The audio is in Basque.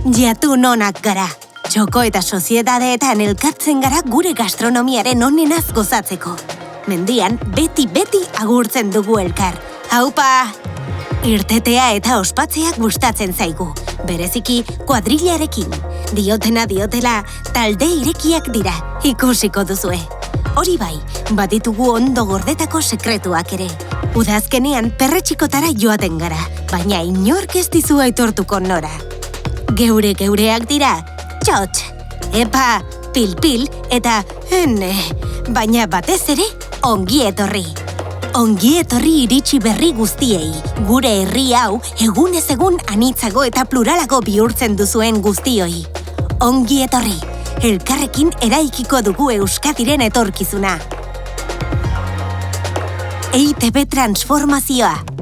Jatun onak gara. Txoko eta soziedadeetan elkartzen gara gure gastronomiaren onenaz gozatzeko. Mendian beti agurtzen dugu elkar. Haupa! Irtetea eta ospatzeak gustatzen zaigu. Bereziki kuadrillarekin. Diotena diotela, talde irekiak dira. Ikusiko duzue. Hori bai, baditugu ondo gordetako sekretuak ere. Udazkenean perretxikotara joaten gara, baina inork ez dizu aitortuko nora. Geureak dira, txotx, epa, pil eta ene, baina batez ere, ongi etorri. Ongi etorri iritsi berri guztiei, gure herri hau egunez egun anitzago eta pluralago bihurtzen duzuen guztioi. Ongi etorri, elkarrekin eraikiko dugu Euskadiren etorkizuna. EITB transformazioa.